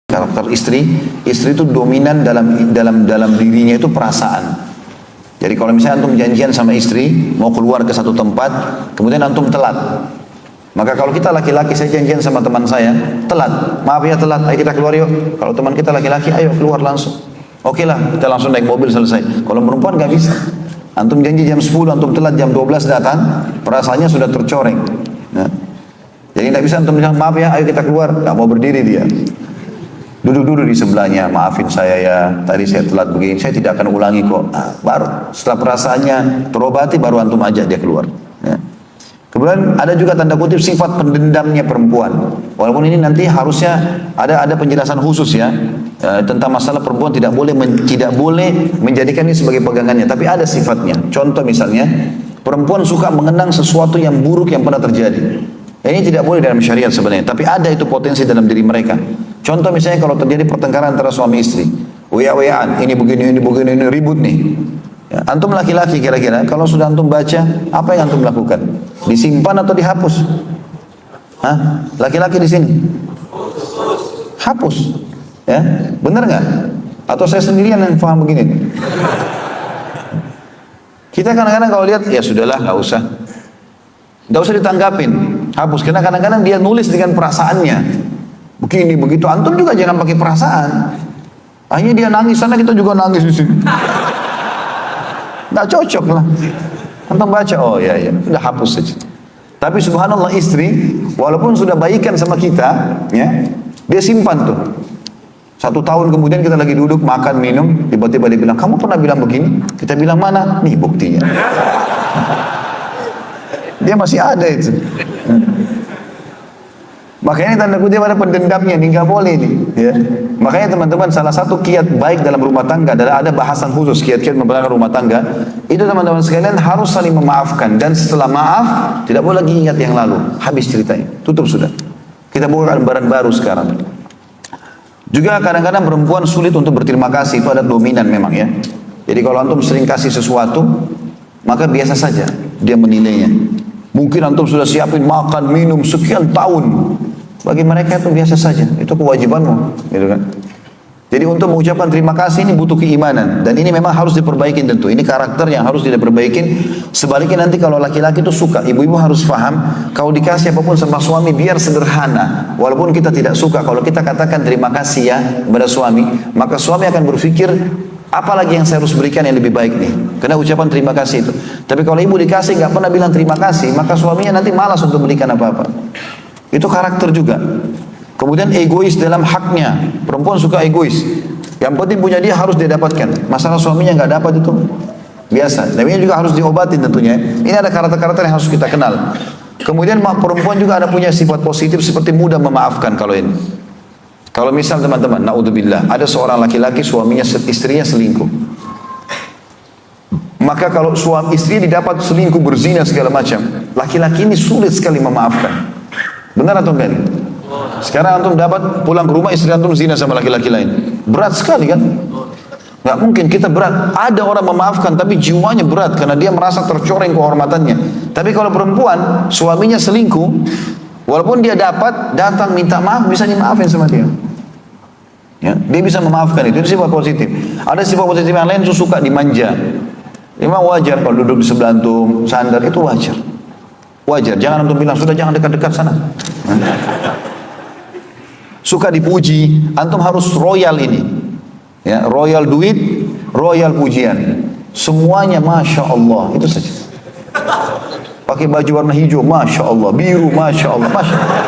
karakter istri. Istri itu dominan dalam dirinya itu perasaan. Jadi kalau misalnya antum janjian sama istri mau keluar ke satu tempat, kemudian antum telat, maka kalau kita laki-laki, saya janjian sama teman saya telat, maaf ya telat, ayo kita keluar yuk. Kalau teman kita laki-laki, ayo keluar langsung. Oke lah, kita langsung naik mobil selesai. Kalau perempuan nggak bisa. Antum janji jam 10, antum telat jam 12 datang, perasaannya sudah tercoreng. Nah, jadi nggak bisa antum bilang maaf ya, ayo kita keluar, nggak mau berdiri dia. Duduk-duduk di sebelahnya, maafin saya ya, tadi saya telat begini, saya tidak akan ulangi kok. Nah, baru setelah perasaannya terobati, baru antum ajak dia keluar. Ya. Kemudian ada juga tanda kutip sifat pendendamnya perempuan. Walaupun ini nanti harusnya ada penjelasan khusus ya, tentang masalah perempuan tidak boleh menjadikan ini sebagai pegangannya, tapi ada sifatnya. Contoh misalnya, perempuan suka mengenang sesuatu yang buruk yang pernah terjadi. Ini tidak boleh dalam syariat sebenarnya, tapi ada itu potensi dalam diri mereka. Contoh misalnya kalau terjadi pertengkaran antara suami istri, WA-WAan, ini begini, ini ribut nih. Ya, antum laki-laki kira-kira, kalau sudah antum baca, apa yang antum lakukan? Disimpan atau dihapus? Hah? Laki-laki di sini? Hapus. Ya, benar nggak? Atau saya sendirian yang paham begini? Kita kadang-kadang kalau lihat, ya sudahlah, nggak usah ditanggapin, hapus. Karena kadang-kadang dia nulis dengan perasaannya. Begini, begitu. Antum juga jangan pakai perasaan. Akhirnya dia nangis sana, kita juga nangis di sini. Nggak cocok lah. Antum baca, oh ya, udah hapus saja. Tapi subhanallah istri, walaupun sudah baikan sama kita, ya, dia simpan tuh. 1 tahun kemudian kita lagi duduk makan minum, tiba-tiba dia bilang, kamu pernah bilang begini? Kita bilang mana? Nih buktinya. Dia masih ada itu. Makanya tanda kutip ada pendendamnya, ini nggak boleh nih. Ya. Makanya teman-teman, salah satu kiat baik dalam rumah tangga adalah ada bahasan khusus kiat-kiat membangun rumah tangga. Itu teman-teman sekalian harus saling memaafkan, dan setelah maaf tidak boleh lagi ingat yang lalu. Habis ceritanya, tutup sudah. Kita buka lembaran baru sekarang. Juga kadang-kadang perempuan sulit untuk berterima kasih, itu ada dominan memang ya. Jadi kalau antum sering kasih sesuatu, maka biasa saja dia menilainya. Mungkin antum sudah siapin makan minum sekian tahun. Bagi mereka itu biasa saja, itu kewajibanmu, gitu kan. Jadi untuk mengucapkan terima kasih ini butuh keimanan, dan ini memang harus diperbaiki tentu. Ini karakter yang harus diperbaikin. Sebaliknya nanti kalau laki-laki itu suka, ibu-ibu harus paham, kalau dikasih apapun sama suami biar sederhana. Walaupun kita tidak suka, kalau kita katakan terima kasih ya kepada suami, maka suami akan berpikir, apalagi yang saya harus berikan yang lebih baik nih, karena ucapan terima kasih itu. Tapi kalau ibu dikasih nggak pernah bilang terima kasih, maka suaminya nanti malas untuk berikan apa-apa. Itu karakter juga. Kemudian egois dalam haknya. Perempuan suka egois. Yang penting punya dia harus dia dapatkan. Masalah suaminya nggak dapat itu biasa. Dan ini juga harus diobatin tentunya. Ini ada karakter-karakter yang harus kita kenal. Kemudian perempuan juga ada punya sifat positif seperti mudah memaafkan kalau ini. Kalau misal teman-teman, naudzubillah, ada seorang laki-laki istrinya selingkuh. Maka kalau suami istri didapat selingkuh, berzina segala macam, laki-laki ini sulit sekali memaafkan. Benar atau enggak? Sekarang antum dapat pulang ke rumah istri antum zina sama laki-laki lain. Berat sekali kan? Nggak mungkin kita berat. Ada orang memaafkan tapi jiwanya berat karena dia merasa tercoreng kehormatannya. Tapi kalau perempuan suaminya selingkuh, walaupun dia datang minta maaf, bisa dimaafin sama dia. Ya, dia bisa memaafkan itu sifat positif. Ada sifat positif yang lain itu suka dimanja. Memang wajar kalau duduk di sebelah antum sandar, itu wajar. Wajar, jangan antum bilang, sudah jangan dekat-dekat sana. Suka dipuji, antum harus royal ini. Ya, royal duit, royal pujian. Semuanya Masya Allah, itu saja. Pakai baju warna hijau, Masya Allah. Biru, Masya Allah. Masya Allah.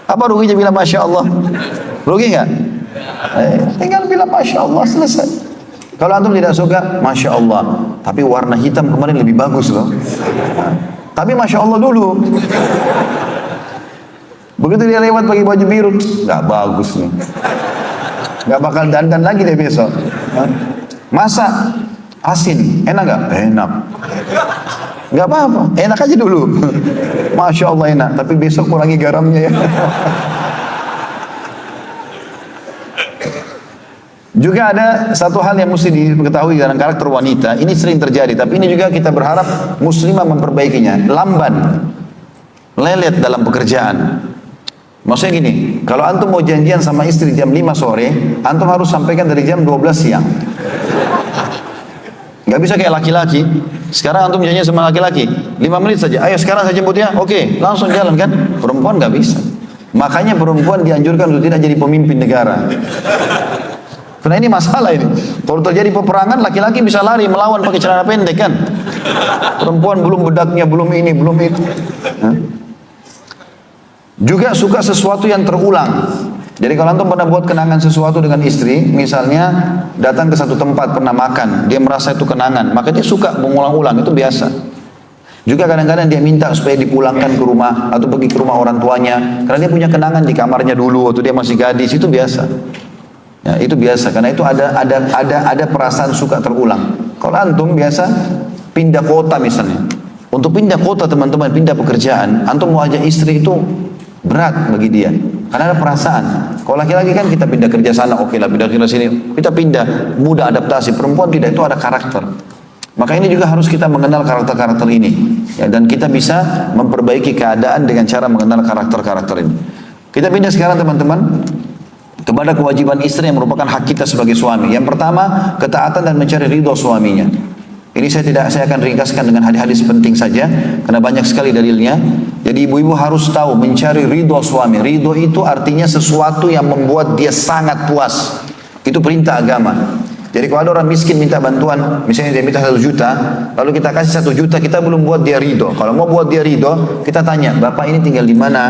Apa ruginya bilang Masya Allah? Rugi nggak? Tinggal bilang Masya Allah, selesai. Kalau antum tidak suka, Masya Allah. Tapi warna hitam kemarin lebih bagus loh. Tapi Masya Allah dulu. Begitu dia lewat pakai baju biru, nggak bagus nih. Nggak bakal dandan lagi deh besok. Masak asin, enak nggak? Enak. Nggak apa-apa, enak aja dulu. Masya Allah enak, tapi besok kurangi garamnya ya. Juga ada satu hal yang mesti diketahui dalam karakter wanita. Ini sering terjadi, tapi ini juga kita berharap muslimah memperbaikinya. Lamban, lelet dalam pekerjaan. Maksudnya gini, Kalau antum mau janjian sama istri jam 5 sore, antum harus sampaikan dari jam 12 siang. Gak bisa kayak laki-laki. Sekarang antum janjian sama laki-laki, 5 menit saja. Ayo sekarang saya jemput ya. Oke, langsung jalan kan? Perempuan gak bisa. Makanya perempuan dianjurkan untuk tidak jadi pemimpin negara. Karena ini masalah ini. Kalau terjadi peperangan, laki-laki bisa lari melawan pakai celana pendek kan? Perempuan belum bedaknya, belum ini, belum itu. Juga suka sesuatu yang terulang. Jadi kalau antum pernah buat kenangan sesuatu dengan istri, misalnya datang ke satu tempat pernah makan, dia merasa itu kenangan, maka dia suka mengulang-ulang, itu biasa. Juga kadang-kadang dia minta supaya dipulangkan ke rumah atau pergi ke rumah orang tuanya, karena dia punya kenangan di kamarnya dulu waktu dia masih gadis, itu biasa. Ya, itu biasa, karena itu ada perasaan suka terulang. Kalau antum biasa pindah kota misalnya, untuk pindah kota teman-teman, pindah pekerjaan, antum mau ajak istri itu berat bagi dia, karena ada perasaan. Kalau laki-laki kan kita pindah kerja sana, oke lah, pindah kerja sini, kita pindah, mudah adaptasi. Perempuan tidak, itu ada karakter. Maka ini juga harus kita mengenal karakter-karakter ini, ya, dan kita bisa memperbaiki keadaan dengan cara mengenal karakter-karakter ini. Kita pindah sekarang teman-teman kepada kewajiban istri yang merupakan hak kita sebagai suami. Yang pertama, ketaatan dan mencari ridho suaminya. Ini saya akan ringkaskan dengan hadis-hadis penting saja, karena banyak sekali dalilnya. Jadi ibu-ibu harus tahu mencari ridho suami. Ridho itu artinya sesuatu yang membuat dia sangat puas. Itu perintah agama. Jadi kalau ada orang miskin minta bantuan, misalnya dia minta 1 juta, lalu kita kasih 1 juta, kita belum buat dia ridho. Kalau mau buat dia ridho, kita tanya, bapak ini tinggal di mana?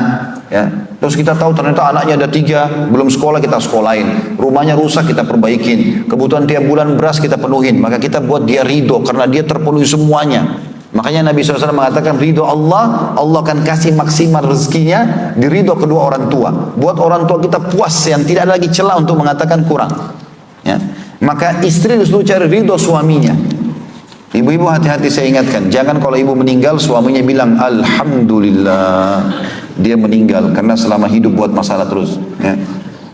Ya. Terus kita tahu ternyata anaknya ada 3, belum sekolah, kita sekolahin. Rumahnya rusak, kita perbaikin. Kebutuhan tiap bulan beras kita penuhin. Maka kita buat dia ridho, karena dia terpenuhi semuanya. Makanya Nabi SAW mengatakan ridho Allah, Allah akan kasih maksimal rezekinya di ridho kedua orang tua. Buat orang tua kita puas, yang tidak ada lagi celah untuk mengatakan kurang. Ya. Maka istri disuruh cari ridho suaminya. Ibu-ibu hati-hati, saya ingatkan, jangan kalau ibu meninggal suaminya bilang alhamdulillah dia meninggal, karena selama hidup buat masalah terus, ya.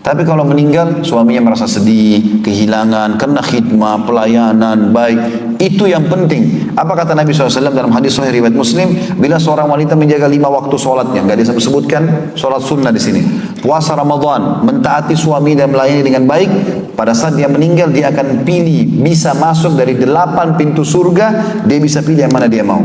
Tapi kalau meninggal suaminya merasa sedih, kehilangan karena khidmah, pelayanan baik, itu yang penting. Apa kata Nabi SAW dalam hadis sahih riwayat Muslim, bila seorang wanita menjaga 5 waktu sholatnya, nggak disebutkan sholat sunnah di sini, puasa Ramadan, mentaati suami dan melayani dengan baik, pada saat dia meninggal dia akan pilih, bisa masuk dari 8 pintu surga, dia bisa pilih yang mana dia mau.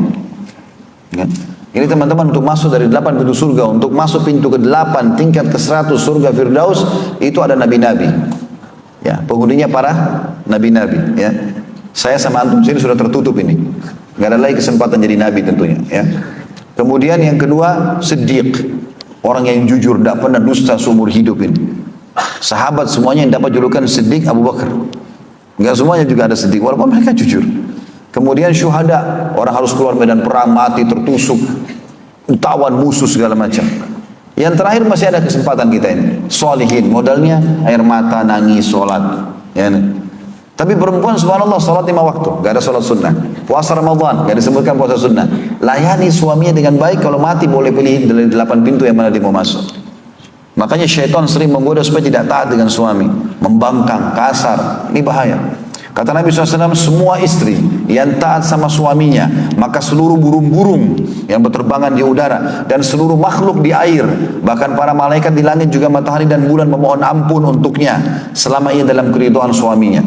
Ya. Ini teman-teman, untuk masuk dari 8 pintu surga, untuk masuk pintu ke-8 tingkat ke-100 surga Firdaus, itu ada nabi-nabi. Ya, penghuninya para nabi-nabi, ya. Saya sama antum sini sudah tertutup ini. Enggak ada lagi kesempatan jadi nabi tentunya, ya. Kemudian yang kedua, Siddiq. Orang yang jujur, tidak pernah dusta seumur hidup ini. Sahabat semuanya yang dapat julukan Siddiq Abu Bakar. Enggak semuanya juga ada Siddiq, walaupun mereka jujur. Kemudian syuhada, orang harus keluar medan perang, mati, tertusuk, tawan musuh segala macam. Yang terakhir masih ada kesempatan kita ini, sholihin, modalnya air mata, nangis, sholat, ya. Tapi perempuan subhanallah sholat 5 waktu, gak ada sholat sunnah. Puasa Ramadan, gak disebutkan puasa sunnah. Layani suaminya dengan baik, kalau mati boleh pilih dari 8 pintu yang mana dia mau masuk. Makanya syaitan sering menggoda supaya tidak taat dengan suami, membangkang, kasar, ini bahaya. Kata Nabi SAW, semua istri yang taat sama suaminya, maka seluruh burung-burung yang berterbangan di udara dan seluruh makhluk di air, bahkan para malaikat di langit juga matahari dan bulan memohon ampun untuknya selama ia dalam keridhaan suaminya.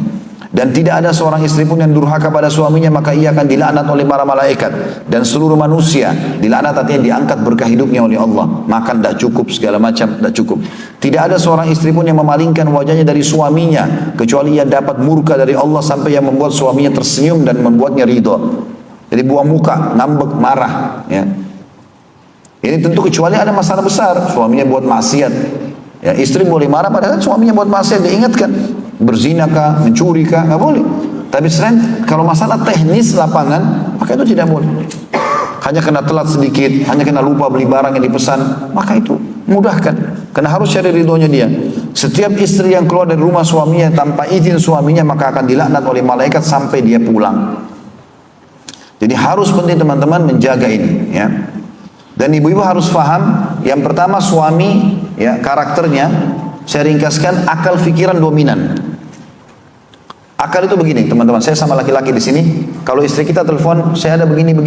Dan tidak ada seorang istri pun yang durhaka pada suaminya, maka ia akan dilaknat oleh para malaikat dan seluruh manusia. Dilaknat artinya diangkat berkah hidupnya oleh Allah. Makan tidak cukup, segala macam tidak cukup. Tidak ada seorang istri pun yang memalingkan wajahnya dari suaminya, kecuali ia dapat murka dari Allah sampai yang membuat suaminya tersenyum dan membuatnya ridho. Jadi buang muka, ngambek, marah, ya. Ini tentu kecuali ada masalah besar, suaminya buat maksiat. Ya, istri boleh marah padahal suaminya buat maksiat, diingatkan. Berzina kah, mencuri kah, nggak boleh. Tapi selain kalau masalah teknis lapangan, maka itu tidak boleh. Hanya kena telat sedikit, hanya kena lupa beli barang yang dipesan, maka itu mudahkan. Karena harus cari ridhonya dia. Setiap istri yang keluar dari rumah suaminya tanpa izin suaminya, maka akan dilaknat oleh malaikat sampai dia pulang. Jadi harus penting teman-teman menjaga ini, ya. Dan ibu-ibu harus paham, yang pertama suami, ya, karakternya, saya ringkaskan, akal pikiran dominan. Akal itu begini, teman-teman. Saya sama laki-laki di sini. Kalau istri kita telepon, saya ada begini.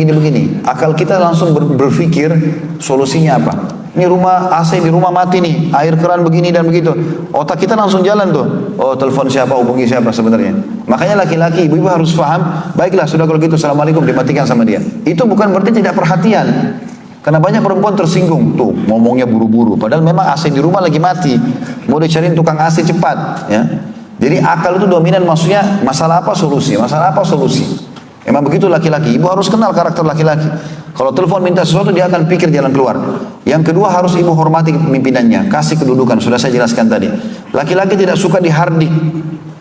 Akal kita langsung berpikir solusinya apa. ini rumah AC di rumah mati nih, air keran begini dan begitu. Otak kita langsung jalan tuh. Oh, telepon siapa, hubungi siapa sebenarnya. Makanya laki-laki, ibu-ibu harus paham, baiklah sudah kalau gitu, assalamualaikum, dimatikan sama dia. Itu bukan berarti tidak perhatian. Karena banyak perempuan tersinggung, tuh ngomongnya buru-buru. Padahal memang AC di rumah lagi mati. Mau dicariin tukang AC cepat. Ya. Jadi akal itu dominan, maksudnya masalah apa solusi, masalah apa solusi. Emang begitu laki-laki, ibu harus kenal karakter laki-laki. Kalau telepon minta sesuatu, dia akan pikir jalan keluar. Yang kedua, harus ibu hormati pemimpinannya, kasih kedudukan, sudah saya jelaskan tadi. Laki-laki tidak suka dihardik,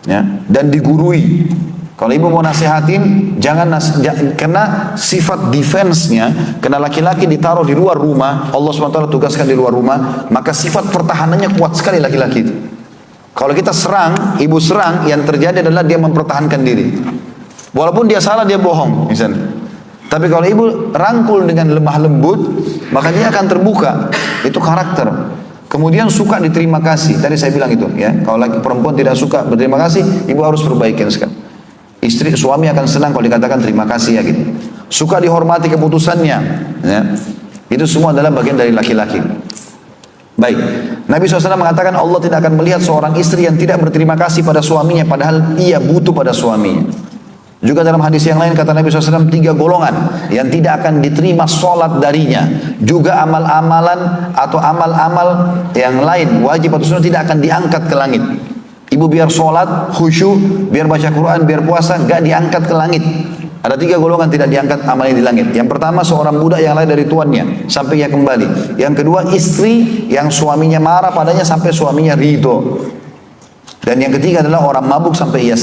ya, dan digurui. Kalau ibu mau nasihatin, karena sifat defense-nya, karena laki-laki ditaruh di luar rumah, Allah SWT tugaskan di luar rumah, maka sifat pertahanannya kuat sekali laki-laki itu. Kalau kita serang, ibu serang, yang terjadi adalah dia mempertahankan diri. Walaupun dia salah, dia bohong, misalnya. Tapi kalau ibu rangkul dengan lemah lembut, maka dia akan terbuka. Itu karakter. Kemudian suka diterima kasih. Tadi saya bilang itu, ya. Kalau laki perempuan tidak suka berterima kasih, ibu harus perbaikin sekarang. Suami akan senang kalau dikatakan terima kasih, ya gitu. Suka dihormati keputusannya, ya. Itu semua adalah bagian dari laki-laki. Baik. Nabi SAW mengatakan Allah tidak akan melihat seorang istri yang tidak berterima kasih pada suaminya, padahal ia butuh pada suaminya. Juga dalam hadis yang lain kata Nabi SAW, 3 golongan yang tidak akan diterima sholat darinya. Juga amal-amalan atau amal-amal yang lain, wajib atau sunnah, tidak akan diangkat ke langit. Ibu biar sholat, khusyuk, biar baca Quran, biar puasa, gak diangkat ke langit. Ada 3 golongan tidak diangkat amalnya di langit. Yang pertama, seorang budak yang lari dari tuannya sampai ia kembali. Yang kedua, istri yang suaminya marah padanya sampai suaminya ridho. Dan yang ketiga adalah orang mabuk sampai ia